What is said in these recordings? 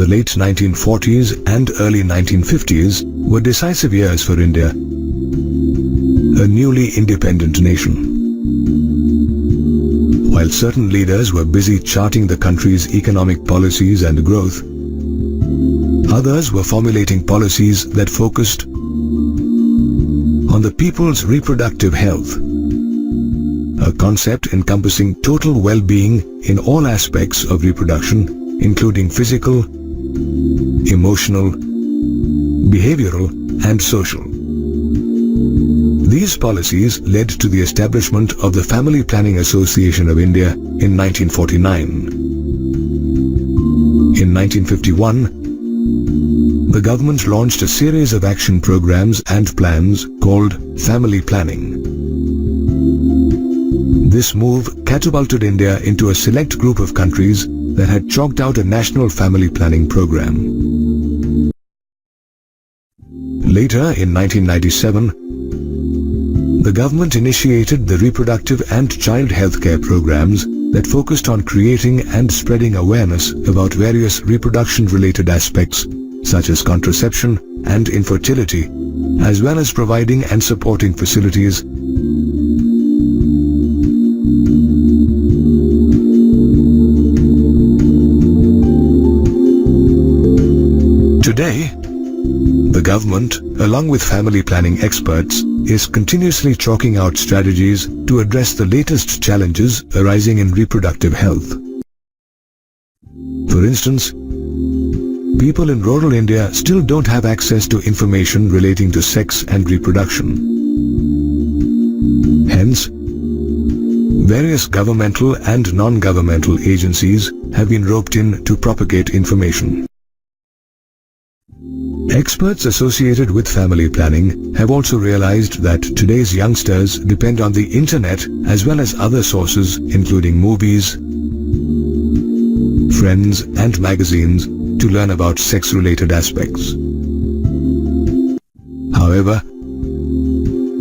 The late 1940s and early 1950s were decisive years for India, a newly independent nation. While certain leaders were busy charting the country's economic policies and growth, others were formulating policies that focused on the people's reproductive health, a concept encompassing total well-being in all aspects of reproduction, including physical, emotional, behavioral, and social. These policies led to the establishment of the Family Planning Association of India in 1949. In 1951, the government launched a series of action programs and plans called Family Planning. This move catapulted India into a select group of countries that had chalked out a national family planning program. Later, in 1997, the government initiated the reproductive and child healthcare programs that focused on creating and spreading awareness about various reproduction-related aspects such as contraception and infertility, as well as providing and supporting facilities Today, the government, along with family planning experts, is continuously chalking out strategies to address the latest challenges arising in reproductive health. For instance, people in rural India still don't have access to information relating to sex and reproduction. Hence, various governmental and non-governmental agencies have been roped in to propagate information. Experts associated with family planning have also realized that today's youngsters depend on the internet as well as other sources including movies, friends and magazines to learn about sex-related aspects. However,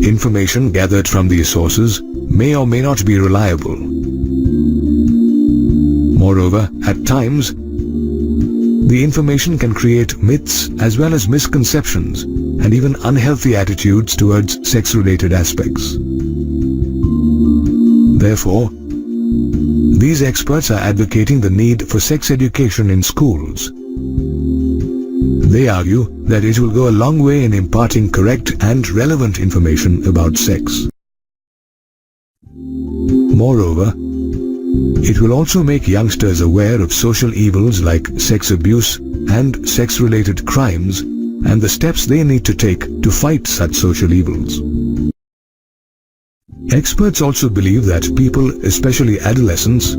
information gathered from these sources may or may not be reliable. Moreover, at times, the information can create myths as well as misconceptions and even unhealthy attitudes towards sex-related aspects. Therefore, these experts are advocating the need for sex education in schools. They argue that it will go a long way in imparting correct and relevant information about sex. Moreover, it will also make youngsters aware of social evils like sex abuse and sex-related crimes and the steps they need to take to fight such social evils. Experts also believe that people, especially adolescents,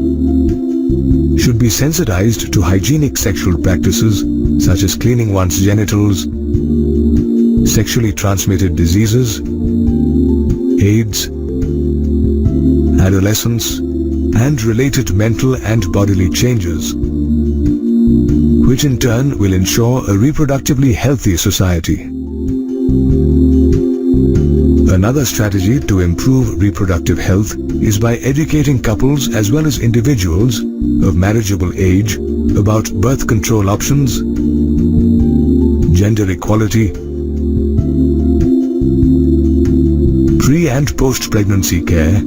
should be sensitized to hygienic sexual practices such as cleaning one's genitals, sexually transmitted diseases, AIDS, adolescence, and related mental and bodily changes, which in turn will ensure a reproductively healthy society. Another strategy to improve reproductive health is by educating couples as well as individuals of marriageable age about birth control options, gender equality, pre- and post-pregnancy care,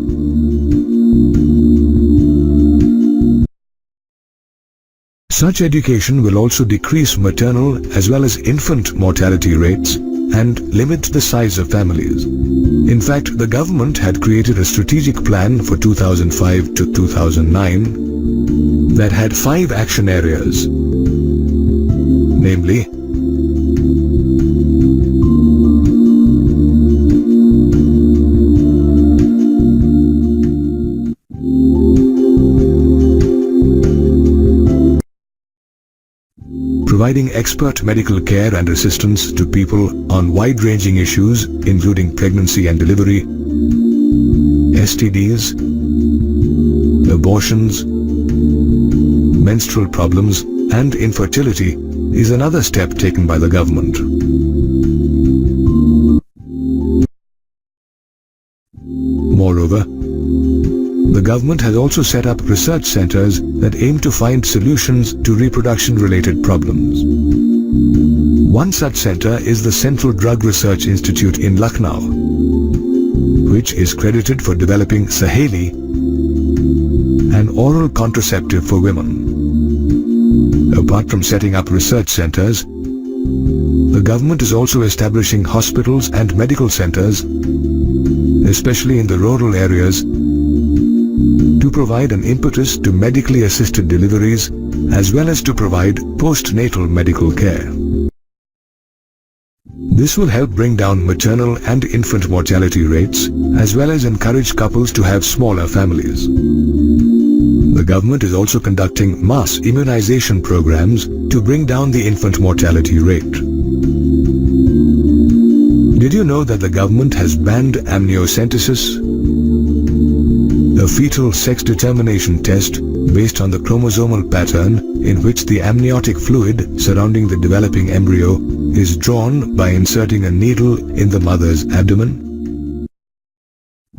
Such education will also decrease maternal as well as infant mortality rates and limit the size of families. In fact, the government had created a strategic plan for 2005 to 2009 that had 5 action areas, namely providing expert medical care and assistance to people on wide-ranging issues including pregnancy and delivery, STDs, abortions, menstrual problems, and infertility is another step taken by the government. Moreover, the government has also set up research centers that aim to find solutions to reproduction-related problems. One such center is the Central Drug Research Institute in Lucknow, which is credited for developing Saheli, an oral contraceptive for women. Apart from setting up research centers, the government is also establishing hospitals and medical centers, especially in the rural areas, to provide an impetus to medically assisted deliveries as well as to provide postnatal medical care. This will help bring down maternal and infant mortality rates as well as encourage couples to have smaller families. The government is also conducting mass immunization programs to bring down the infant mortality rate. Did you know that the government has banned amniocentesis, a fetal sex determination test based on the chromosomal pattern in which the amniotic fluid surrounding the developing embryo is drawn by inserting a needle in the mother's abdomen?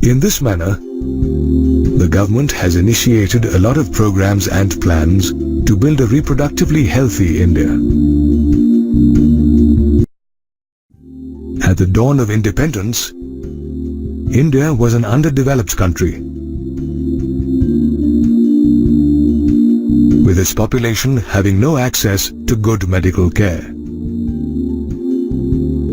In this manner, the government has initiated a lot of programs and plans to build a reproductively healthy India. At the dawn of independence, India was an underdeveloped country, with its population having no access to good medical care.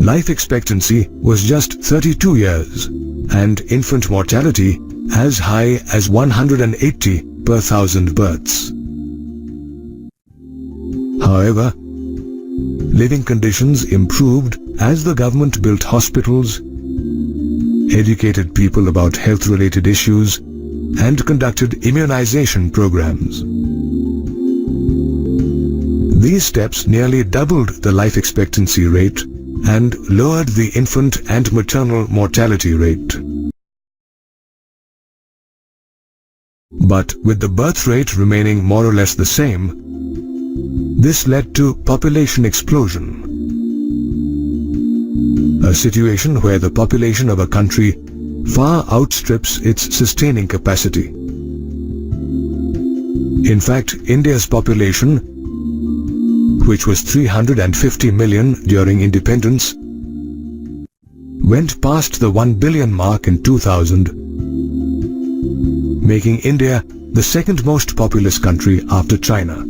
Life expectancy was just 32 years, and infant mortality as high as 180 per thousand births. However, living conditions improved as the government built hospitals, educated people about health-related issues, and conducted immunization programs. These steps nearly doubled the life expectancy rate and lowered the infant and maternal mortality rate. But with the birth rate remaining more or less the same, this led to population explosion, a situation where the population of a country far outstrips its sustaining capacity. In fact, India's population, which was 350 million during independence, went past the 1 billion mark in 2000, making India the second most populous country after China.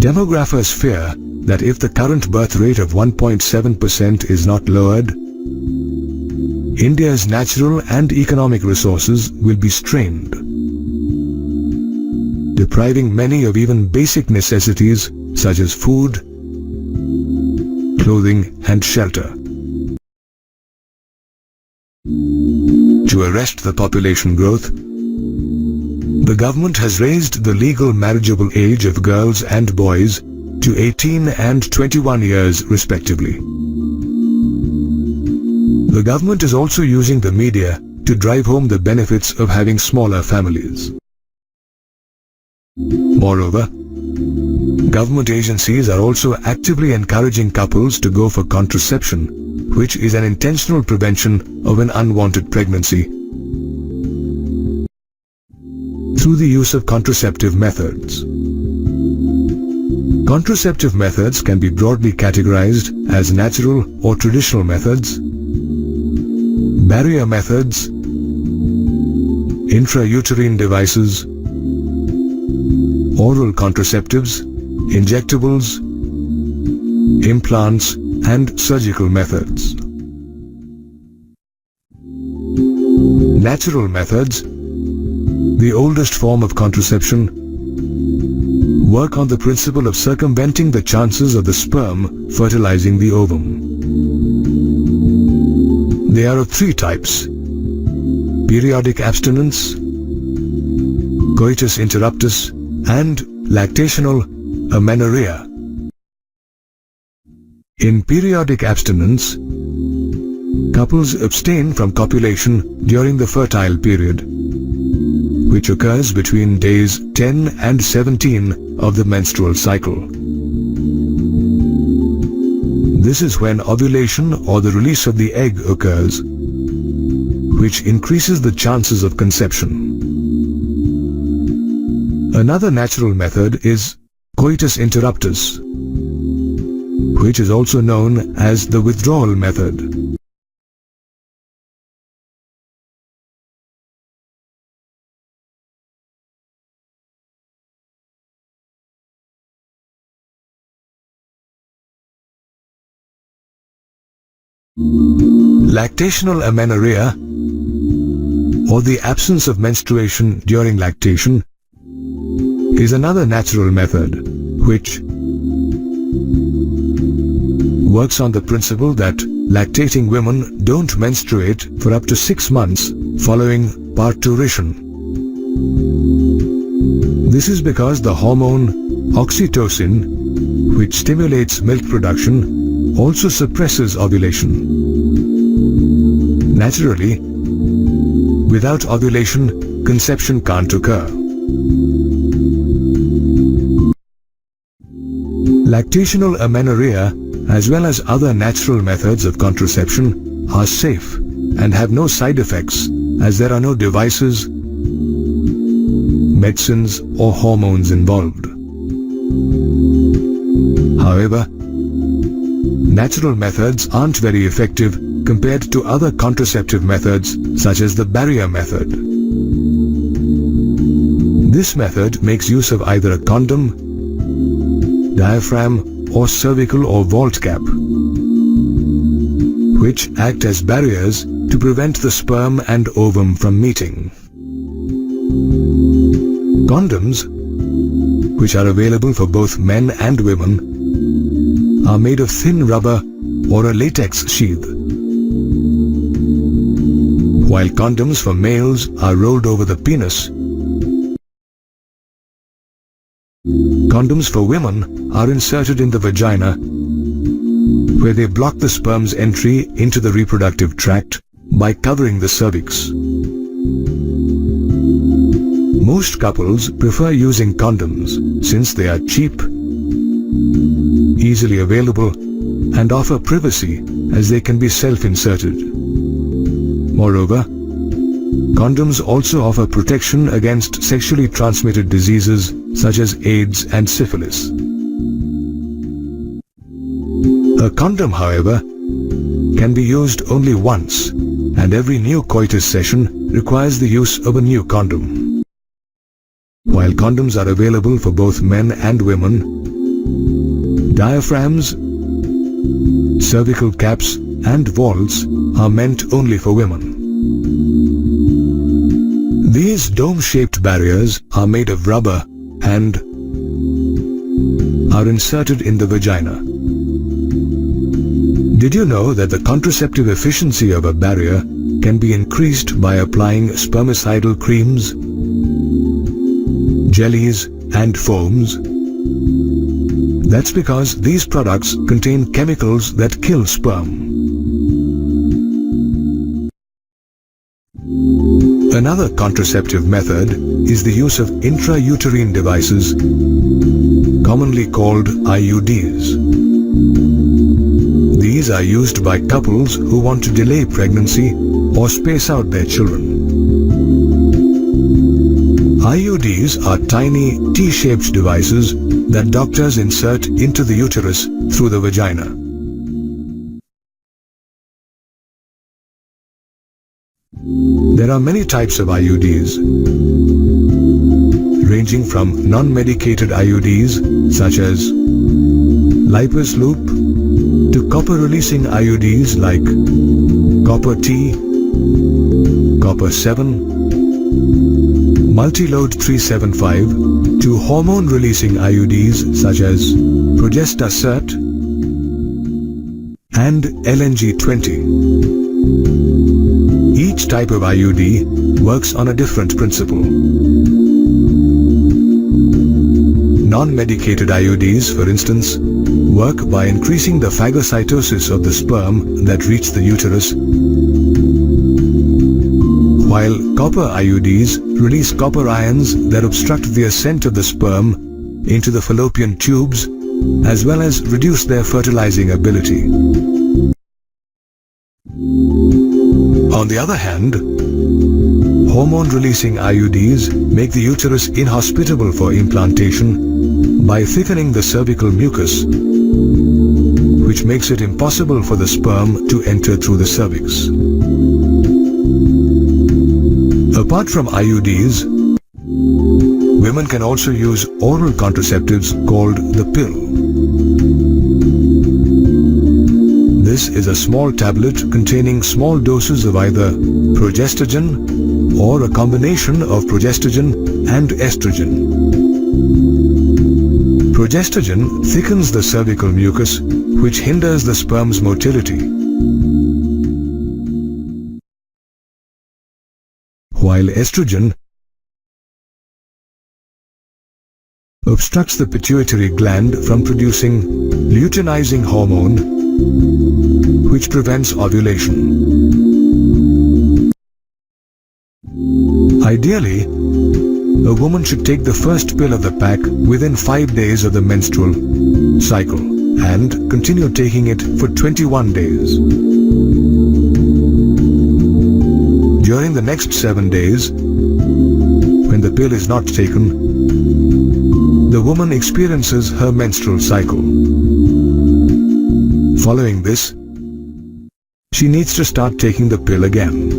Demographers fear that if the current birth rate of 1.7% is not lowered, India's natural and economic resources will be strained, depriving many of even basic necessities such as food, clothing, and shelter. To arrest the population growth, the government has raised the legal marriageable age of girls and boys to 18 and 21 years respectively. The government is also using the media to drive home the benefits of having smaller families. Moreover, government agencies are also actively encouraging couples to go for contraception, which is an intentional prevention of an unwanted pregnancy, through the use of contraceptive methods. Contraceptive methods can be broadly categorized as natural or traditional methods, barrier methods, intrauterine devices, oral contraceptives, injectables, implants, and surgical methods. Natural methods, the oldest form of contraception, work on the principle of circumventing the chances of the sperm fertilizing the ovum. They are of three types: periodic abstinence, coitus interruptus, and lactational amenorrhea. In periodic abstinence, couples abstain from copulation during the fertile period, which occurs between days 10 and 17 of the menstrual cycle. This is when ovulation or the release of the egg occurs, which increases the chances of conception. Another natural method is coitus interruptus, which is also known as the withdrawal method. Lactational amenorrhea, or the absence of menstruation during lactation, is another natural method which works on the principle that lactating women don't menstruate for up to 6 months following parturition. This is because the hormone oxytocin, which stimulates milk production, also suppresses ovulation. Naturally, without ovulation, conception can't occur. Lactational amenorrhea, as well as other natural methods of contraception, are safe and have no side effects, as there are no devices, medicines, or hormones involved. However, natural methods aren't very effective compared to other contraceptive methods such as the barrier method. This method makes use of either a condom, diaphragm, or cervical or vault cap, which act as barriers to prevent the sperm and ovum from meeting. Condoms, which are available for both men and women, are made of thin rubber or a latex sheath, while condoms for males are rolled over the penis. Condoms for women are inserted in the vagina, where they block the sperm's entry into the reproductive tract by covering the cervix. Most couples prefer using condoms since they are cheap, easily available, and offer privacy as they can be self-inserted. Moreover, condoms also offer protection against sexually transmitted diseases such as AIDS and syphilis. A condom, however, can be used only once, and every new coitus session requires the use of a new condom. While condoms are available for both men and women, diaphragms, cervical caps, and vaults are meant only for women. These dome-shaped barriers are made of rubber and are inserted in the vagina. Did you know that the contraceptive efficiency of a barrier can be increased by applying spermicidal creams, jellies, and foams? That's because these products contain chemicals that kill sperm. Another contraceptive method is the use of intrauterine devices, commonly called IUDs. These are used by couples who want to delay pregnancy or space out their children. IUDs are tiny T-shaped devices that doctors insert into the uterus through the vagina. There are many types of IUDs, ranging from non-medicated IUDs such as Lipus loop to copper-releasing IUDs like Copper T, Copper 7, Multilode 375 to hormone-releasing IUDs such as Progestasert and LNG20. Each type of IUD works on a different principle. Non-medicated IUDs, for instance, work by increasing the phagocytosis of the sperm that reach the uterus, while copper IUDs release copper ions that obstruct the ascent of the sperm into the fallopian tubes, as well as reduce their fertilizing ability. On the other hand, hormone-releasing IUDs make the uterus inhospitable for implantation by thickening the cervical mucus, which makes it impossible for the sperm to enter through the cervix. Apart from IUDs, women can also use oral contraceptives called the pill. This is a small tablet containing small doses of either progestogen or a combination of progestogen and estrogen. Progestogen thickens the cervical mucus, which hinders the sperm's motility, while estrogen obstructs the pituitary gland from producing luteinizing hormone, which prevents ovulation. Ideally, a woman should take the first pill of the pack within 5 days of the menstrual cycle and continue taking it for 21 days. During the next 7 days, when the pill is not taken, the woman experiences her menstrual cycle. Following this, she needs to start taking the pill again.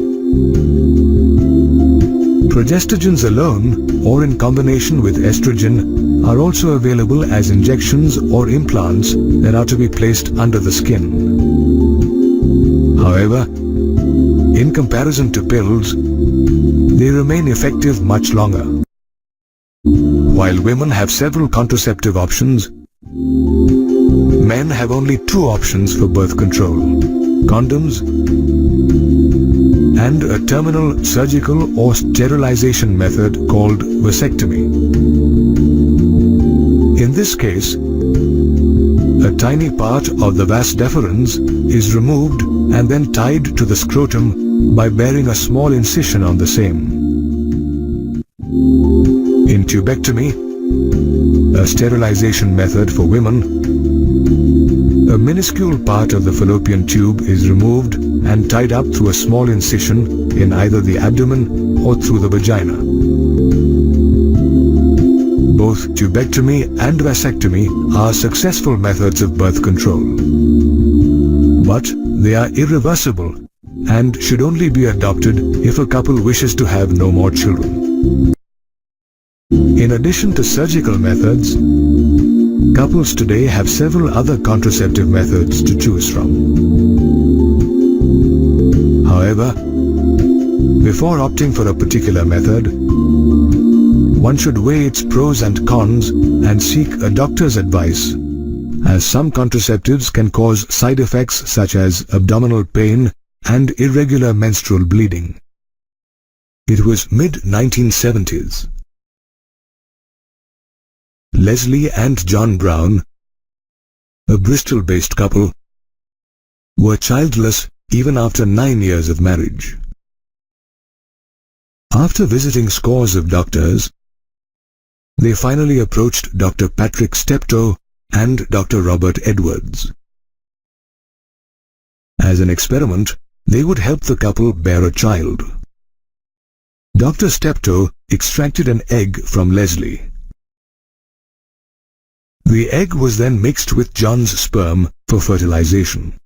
Progestogens alone or in combination with estrogen are also available as injections or implants that are to be placed under the skin. However, in comparison to pills, they remain effective much longer. While women have several contraceptive options, men have only 2 options for birth control: condoms and a terminal surgical or sterilization method called vasectomy. In this case, a tiny part of the vas deferens is removed and then tied to the scrotum by bearing a small incision on the same. In tubectomy, a sterilization method for women, a minuscule part of the fallopian tube is removed and tied up through a small incision in either the abdomen or through the vagina. Both tubectomy and vasectomy are successful methods of birth control, but they are irreversible and should only be adopted if a couple wishes to have no more children. In addition to surgical methods, couples today have several other contraceptive methods to choose from. However, before opting for a particular method, one should weigh its pros and cons and seek a doctor's advice, as some contraceptives can cause side effects such as abdominal pain and irregular menstrual bleeding. It was mid-1970s. Leslie and John Brown, a Bristol-based couple, were childless even after 9 years of marriage. After visiting scores of doctors, they finally approached Dr. Patrick Steptoe and Dr. Robert Edwards. As an experiment, they would help the couple bear a child. Dr. Steptoe extracted an egg from Leslie. The egg was then mixed with John's sperm for fertilization.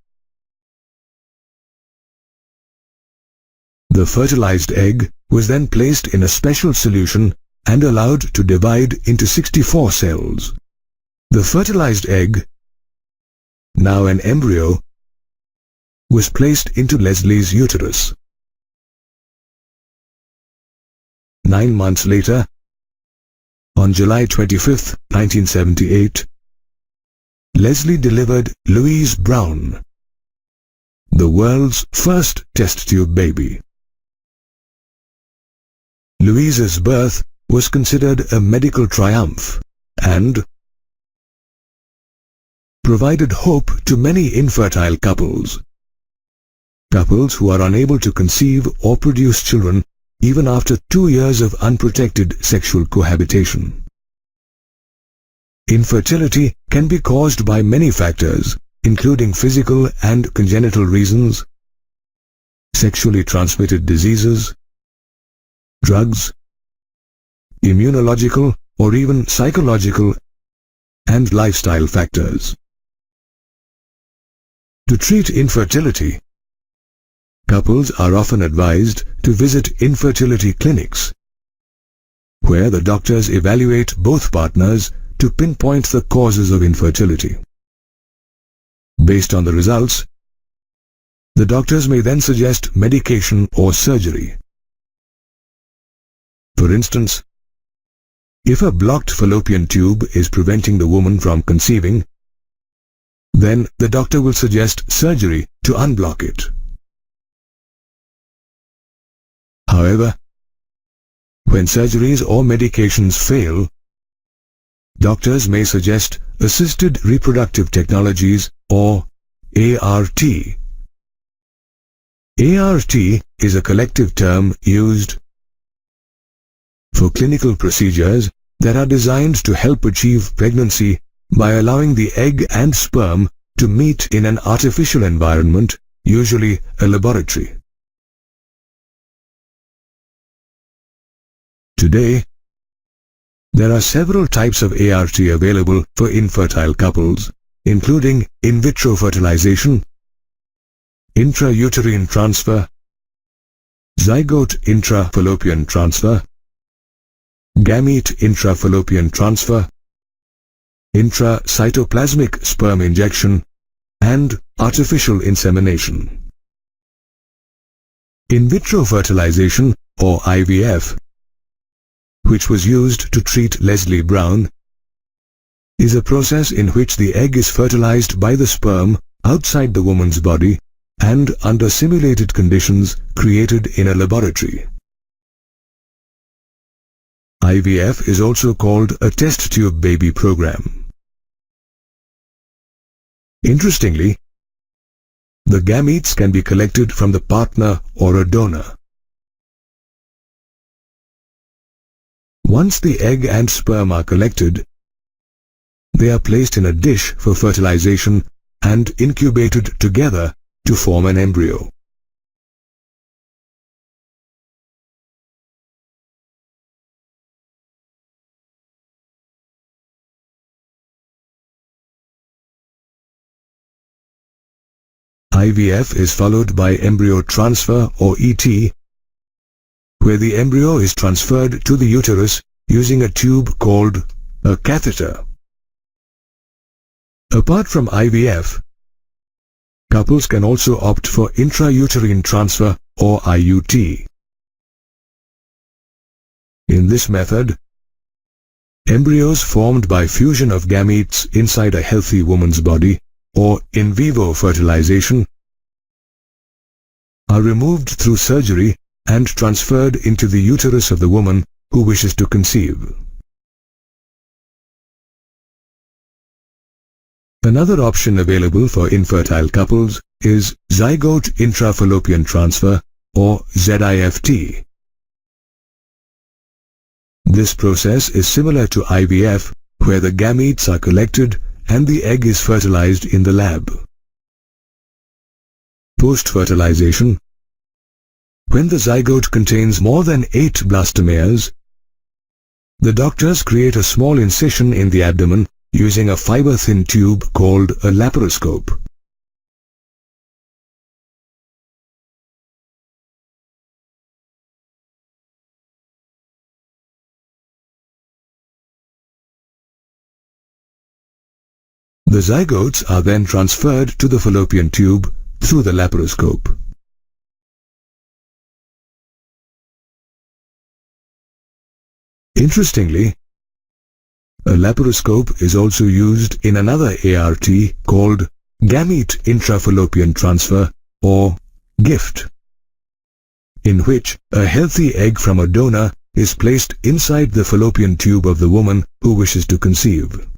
The fertilized egg was then placed in a special solution and allowed to divide into 64 cells. The fertilized egg, now an embryo, was placed into Leslie's uterus. 9 months later, on July 25, 1978, Leslie delivered Louise Brown, the world's first test tube baby. Louise's birth was considered a medical triumph and provided hope to many infertile couples. Couples who are unable to conceive or produce children even after 2 years of unprotected sexual cohabitation. Infertility can be caused by many factors, including physical and congenital reasons, sexually transmitted diseases, drugs, immunological or even psychological and lifestyle factors. To treat infertility, couples are often advised to visit infertility clinics, where the doctors evaluate both partners to pinpoint the causes of infertility. Based on the results, the doctors may then suggest medication or surgery. For instance, if a blocked fallopian tube is preventing the woman from conceiving, then the doctor will suggest surgery to unblock it. However, when surgeries or medications fail, doctors may suggest assisted reproductive technologies or ART. ART is a collective term used for clinical procedures that are designed to help achieve pregnancy by allowing the egg and sperm to meet in an artificial environment, usually a laboratory. Today, there are several types of ART available for infertile couples, including in vitro fertilization, intrauterine transfer, zygote intrafallopian transfer, gamete intrafallopian transfer, intracytoplasmic sperm injection, and artificial insemination. In vitro fertilization, or IVF, which was used to treat Leslie Brown, is a process in which the egg is fertilized by the sperm outside the woman's body and under simulated conditions created in a laboratory. IVF is also called a test tube baby program. Interestingly, the gametes can be collected from the partner or a donor. Once the egg and sperm are collected, they are placed in a dish for fertilization and incubated together to form an embryo. IVF is followed by embryo transfer or ET, where the embryo is transferred to the uterus using a tube called a catheter. Apart from IVF, couples can also opt for intrauterine transfer or IUT. In this method, embryos formed by fusion of gametes inside a healthy woman's body or in vivo fertilization are removed through surgery and transferred into the uterus of the woman who wishes to conceive. Another option available for infertile couples is zygote intrafallopian transfer or ZIFT. This process is similar to IVF, where the gametes are collected and the egg is fertilized in the lab. Post-fertilization, when the zygote contains more than 8 blastomeres, the doctors create a small incision in the abdomen using a fiber-thin tube called a laparoscope. The zygotes are then transferred to the fallopian tube through the laparoscope. Interestingly, a laparoscope is also used in another ART called gamete intrafallopian transfer or GIFT, in which a healthy egg from a donor is placed inside the fallopian tube of the woman who wishes to conceive.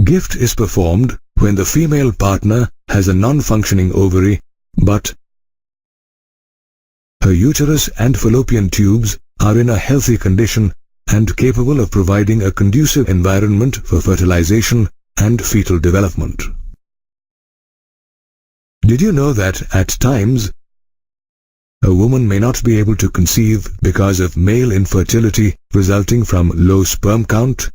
GIFT is performed when the female partner has a non-functioning ovary, but her uterus and fallopian tubes are in a healthy condition and capable of providing a conducive environment for fertilization and fetal development. Did you know that at times, a woman may not be able to conceive because of male infertility resulting from low sperm count,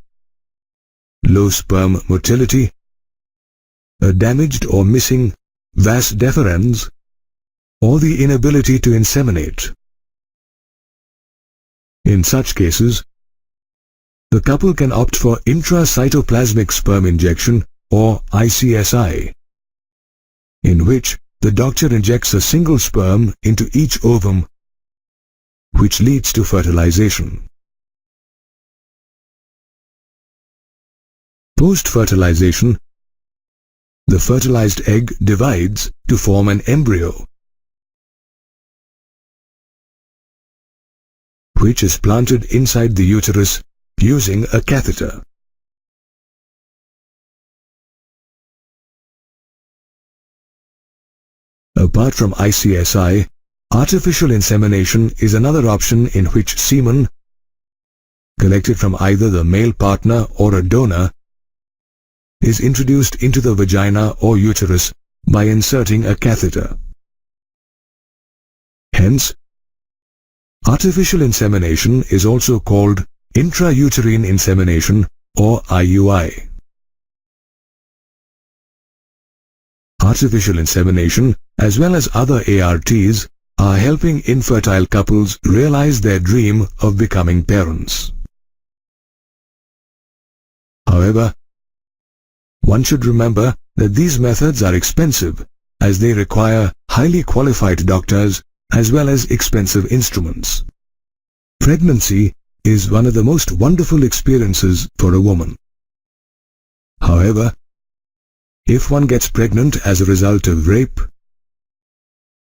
low sperm motility, a damaged or missing vas deferens, or the inability to inseminate? In such cases, the couple can opt for intracytoplasmic sperm injection or ICSI, in which the doctor injects a single sperm into each ovum, which leads to fertilization. Post-fertilization, the fertilized egg divides to form an embryo, which is planted inside the uterus using a catheter. Apart from ICSI, artificial insemination is another option in which semen, collected from either the male partner or a donor, is introduced into the vagina or uterus by inserting a catheter. Hence, artificial insemination is also called intrauterine insemination or IUI. Artificial insemination, as well as other ARTs, are helping infertile couples realize their dream of becoming parents. However, one should remember that these methods are expensive, as they require highly qualified doctors as well as expensive instruments. Pregnancy is one of the most wonderful experiences for a woman. However, if one gets pregnant as a result of rape,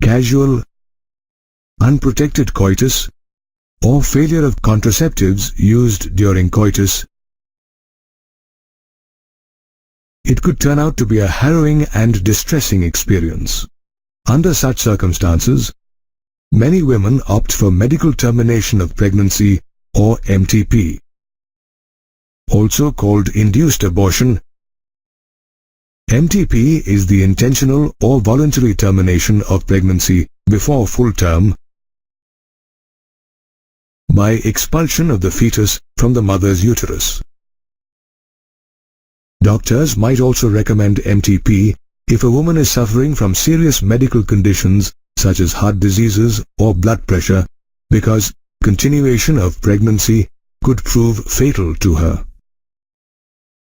casual, unprotected coitus, or failure of contraceptives used during coitus, it could turn out to be a harrowing and distressing experience. Under such circumstances, many women opt for medical termination of pregnancy or MTP. Also called induced abortion, MTP is the intentional or voluntary termination of pregnancy before full term by expulsion of the fetus from the mother's uterus. Doctors might also recommend MTP if a woman is suffering from serious medical conditions such as heart diseases or blood pressure, because continuation of pregnancy could prove fatal to her.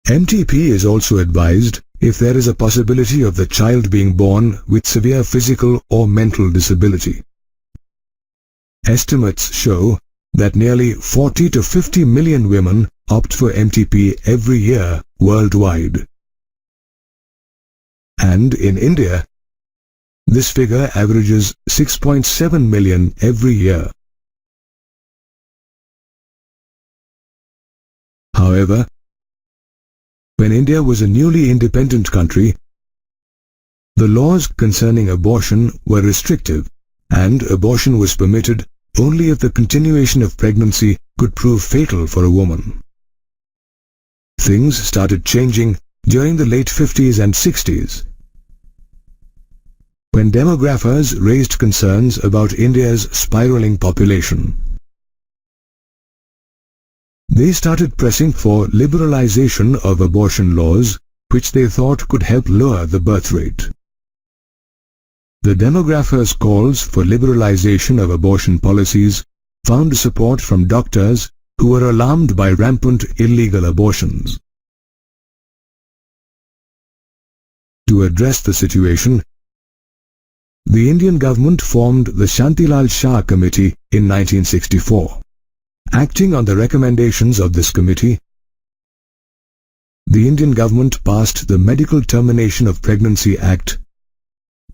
MTP is also advised if there is a possibility of the child being born with severe physical or mental disability. Estimates show that nearly 40 to 50 million women opt for MTP every year worldwide. And in India, this figure averages 6.7 million every year. However, when India was a newly independent country, the laws concerning abortion were restrictive, and abortion was permitted only if the continuation of pregnancy could prove fatal for a woman. Things started changing during the late 50s and 60s, when demographers raised concerns about India's spiraling population. They started pressing for liberalization of abortion laws, which they thought could help lower the birth rate. The demographers' calls for liberalization of abortion policies found support from doctors who were alarmed by rampant illegal abortions. To address the situation, the Indian government formed the Shantilal Shah Committee in 1964. Acting on the recommendations of this committee, the Indian government passed the Medical Termination of Pregnancy Act,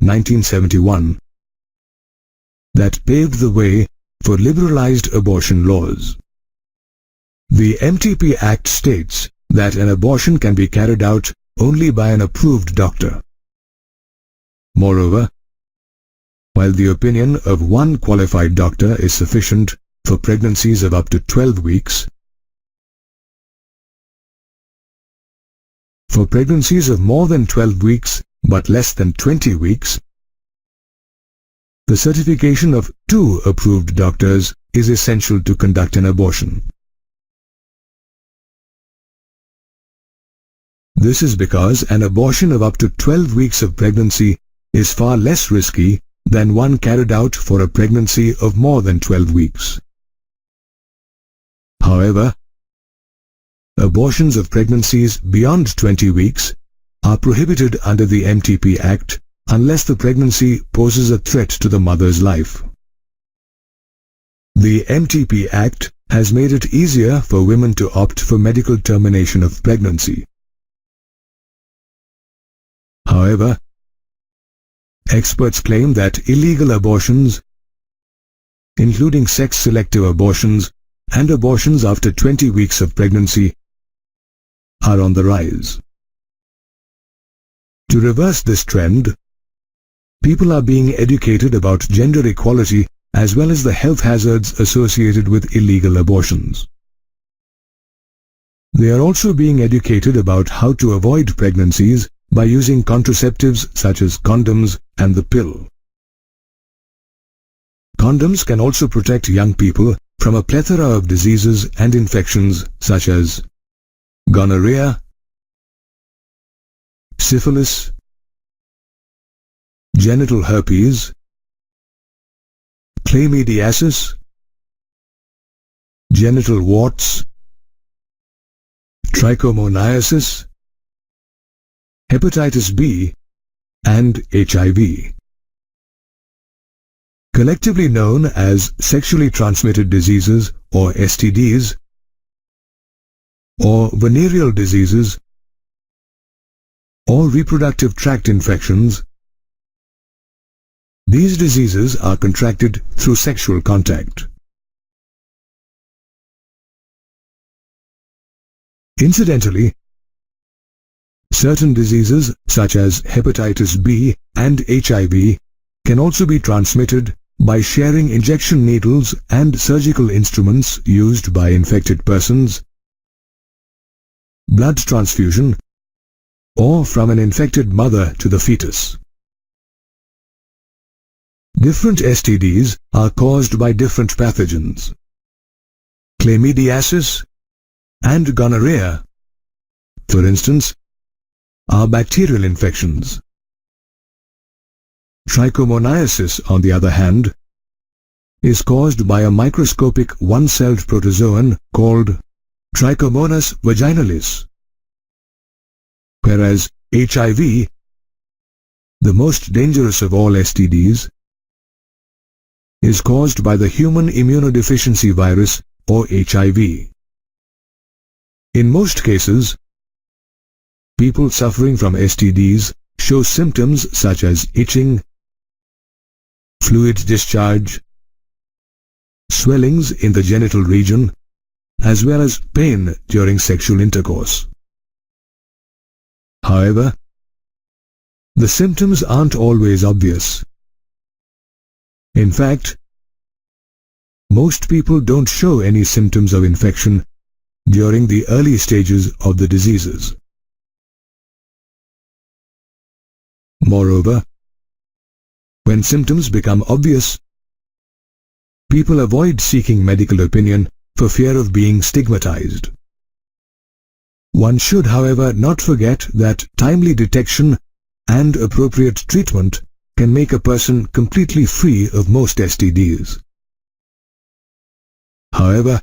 1971, that paved the way for liberalized abortion laws. The MTP Act states that an abortion can be carried out only by an approved doctor. Moreover, while the opinion of one qualified doctor is sufficient for pregnancies of up to 12 weeks, for pregnancies of more than 12 weeks but less than 20 weeks, the certification of 2 approved doctors is essential to conduct an abortion. This is because an abortion of up to 12 weeks of pregnancy is far less risky than one carried out for a pregnancy of more than 12 weeks. However, abortions of pregnancies beyond 20 weeks are prohibited under the MTP Act unless the pregnancy poses a threat to the mother's life. The MTP Act has made it easier for women to opt for medical termination of pregnancy. However, experts claim that illegal abortions, including sex-selective abortions and abortions after 20 weeks of pregnancy, are on the rise. To reverse this trend, people are being educated about gender equality as well as the health hazards associated with illegal abortions. They are also being educated about how to avoid pregnancies by using contraceptives such as condoms and the pill. Condoms can also protect young people from a plethora of diseases and infections such as gonorrhea, syphilis, genital herpes, chlamydiasis, genital warts, trichomoniasis, hepatitis B, and HIV. Collectively known as sexually transmitted diseases or STDs, or venereal diseases, or reproductive tract infections, these diseases are contracted through sexual contact. Incidentally, certain diseases such as hepatitis B and HIV can also be transmitted by sharing injection needles and surgical instruments used by infected persons, blood transfusion, or from an infected mother to the fetus. Different STDs are caused by different pathogens. Chlamydiasis and gonorrhea, for instance, are bacterial infections. Trichomoniasis, on the other hand, is caused by a microscopic one-celled protozoan called Trichomonas vaginalis, whereas HIV, the most dangerous of all STDs, is caused by the human immunodeficiency virus or HIV. In most cases, people suffering from STDs show symptoms such as itching, fluid discharge, swellings in the genital region, as well as pain during sexual intercourse. However, the symptoms aren't always obvious. In fact, most people don't show any symptoms of infection during the early stages of the diseases. Moreover, when symptoms become obvious, people avoid seeking medical opinion for fear of being stigmatized. One should, however, not forget that timely detection and appropriate treatment can make a person completely free of most STDs. However,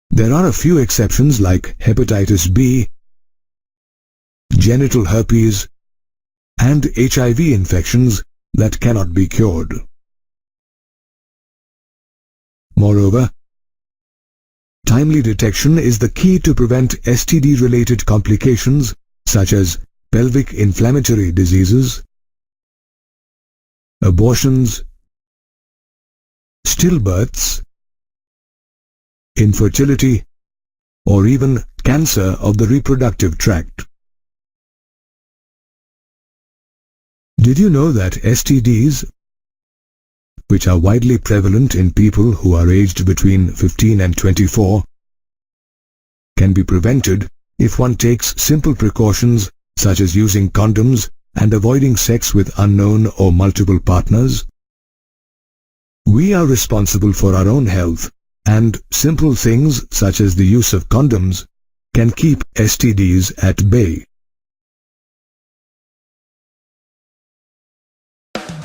there are a few exceptions like hepatitis B, genital herpes, and HIV infections that cannot be cured. Moreover, timely detection is the key to prevent STD-related complications such as pelvic inflammatory diseases, abortions, stillbirths, infertility, or even cancer of the reproductive tract. Did you know that STDs, which are widely prevalent in people who are aged between 15 and 24, can be prevented if one takes simple precautions such as using condoms and avoiding sex with unknown or multiple partners? We are responsible for our own health, and simple things such as the use of condoms can keep STDs at bay.